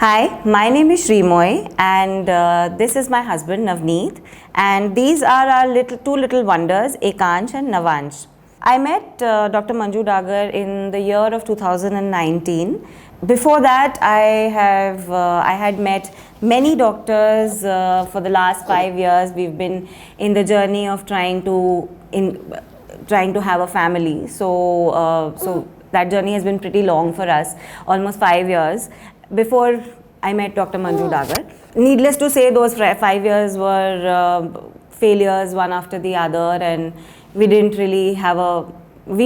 Hi, my name is Shrimoy and this is my husband Navneet, and these are our two little wonders, Ekansh and Navansh. I met Dr. Manju Dagar in the year of 2019. Before that, I had met many doctors for the last 5 years. We've been in the journey of trying to have a family. So that journey has been pretty long for us, almost 5 years. Before I met Dr. Manju Dagar. Needless to say, those 5 years were failures one after the other, and we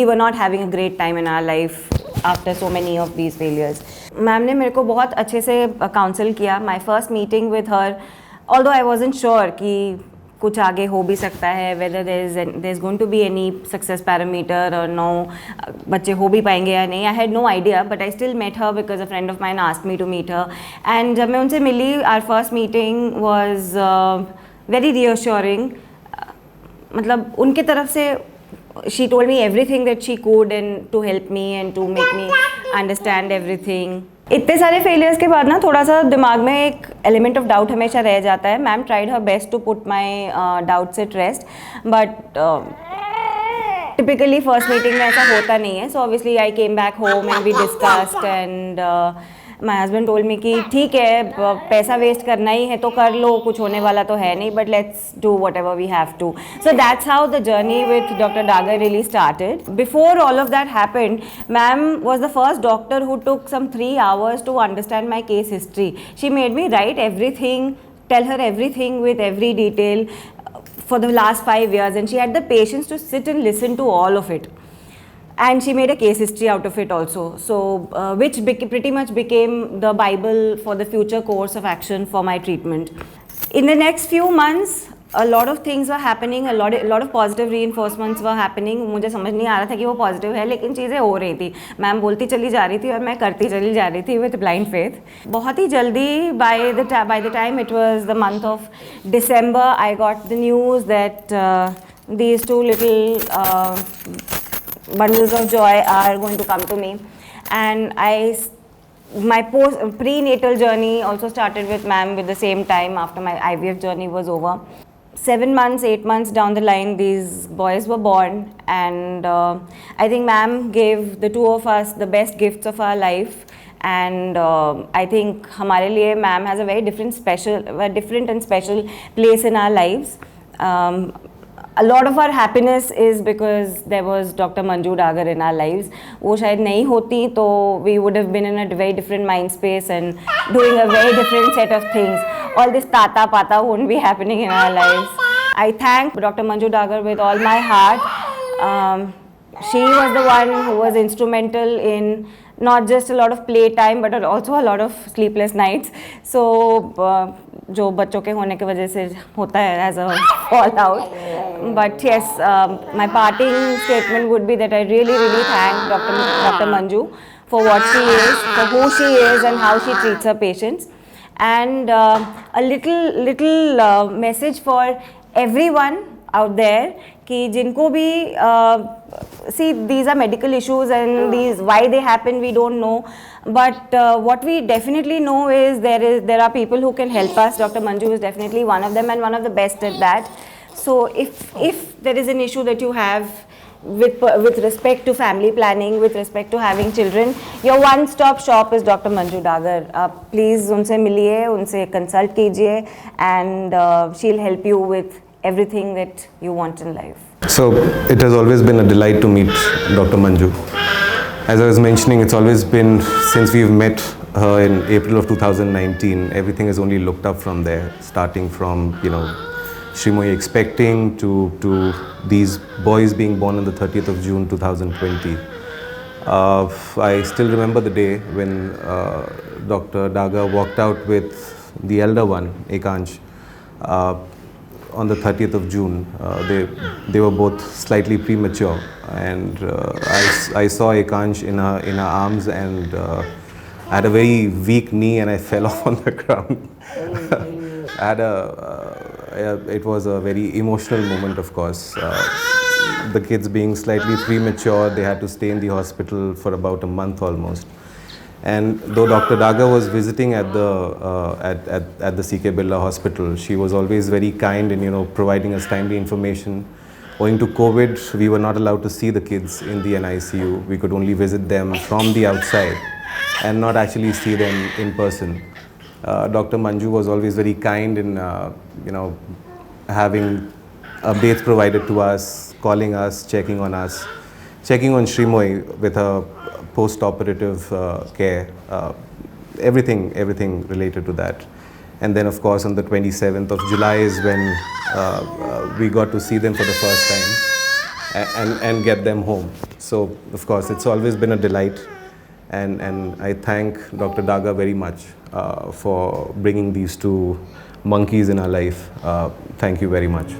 were not having a great time in our life after so many of these failures. Ma'am ने मेरे को बहुत अच्छे से counsel किया. My first meeting with her, although I wasn't sure कि कुछ आगे हो भी सकता है, whether there's going to be any success parameter or no, बच्चे हो भी पाएंगे या नहीं, I had no idea, but I still met her because a friend of mine asked me to meet her. And जब मैं उनसे मिली, our first meeting was very reassuring. मतलब उनके तरफ से she told me everything that she could and to help me and to make me understand everything. इतने सारे failures के बाद ना थोड़ा सा दिमाग में एक एलिमेंट ऑफ डाउट हमेशा रह जाता है. Ma'am tried her best to put my doubts at rest, but typically first meeting में ऐसा होता नहीं है. So obviously I came back home and we discussed and my husband told me कि ठीक है, पैसा वेस्ट करना ही है तो कर लो, कुछ होने वाला तो है नहीं, but let's do whatever we have to. So that's how the journey with doctor Dagar really started. Before all of that happened, ma'am was the first doctor who took some 3 hours to understand my case history. She made me write everything, tell her everything with every detail for the last 5 years, and she had the patience to sit and listen to all of it. And she made a case history out of it also, so which pretty much became the Bible for the future course of action for my treatment. In the next few months, a lot of things were happening, a lot of positive reinforcements were happening. मुझे समझ नहीं आ रहा था कि वो positive है, लेकिन चीज़ें हो रही थी. मैम बोलती चली जा रही थी और मैं करती चली जा रही थी with blind faith. बहुत ही जल्दी, by the time it was the month of December, I got the news that these two little bundles of joy are going to come to me, and my prenatal journey also started with ma'am with the same time after my IVF journey was over. 7 months, 8 months down the line, these boys were born, and I think ma'am gave the two of us the best gifts of our life. And I think हमारे लिए ma'am has a very different and special place in our lives. A lot of our happiness is because there was Dr. Manju Dagar in our lives. वो शायद नहीं होती तो we would have been in a very different mind space and doing a very different set of things. All this tata pata wouldn't be happening in our lives. I thank Dr. Manju Dagar with all my heart. She was the one who was instrumental in not just a lot of playtime but also a lot of sleepless nights. So जो बच्चों के होने की वजह से होता है as a fallout. But yes, my parting statement would be that I really thank Dr. Manju for what she is, for who she is and how she treats her patients. And a little message for everyone out there कि जिनको भी see, these are medical issues and why they happen we don't know, but what we definitely know is there are people who can help us. Dr. Manju is definitely one of them and one of the best at that. So if there is an issue that you have with respect to family planning, with respect to having children, your one-stop shop is Dr. Manju Dagar. Please उनसे मिलिए, उनसे consult कीजिए, and she'll help you with everything that you want in life. So it has always been a delight to meet Dr. Manju. As I was mentioning, it's always been, since we've met her in April of 2019, everything has only looked up from there, starting from, Shrimoy expecting to these boys being born on the 30th of June 2020. I still remember the day when Dr. Dagar walked out with the elder one, Ekansh, on the 30th of June. They were both slightly premature, and I saw Ekansh in her arms, and I had a very weak knee and I fell off on the ground. It was a very emotional moment, of course. The kids being slightly premature, they had to stay in the hospital for about a month almost. And though Dr. Dagar was visiting at the at the CK Birla Hospital, she was always very kind in providing us timely information. Owing to COVID, we were not allowed to see the kids in the NICU. We could only visit them from the outside and not actually see them in person. Dr. Manju was always very kind in having updates provided to us, calling us, checking on us, checking on Shrimoy with her post-operative care, everything related to that. And then of course on the 27th of July is when we got to see them for the first time and get them home. So of course it's always been a delight, and I thank Dr. Dagar very much for bringing these two monkeys in our life. Thank you very much.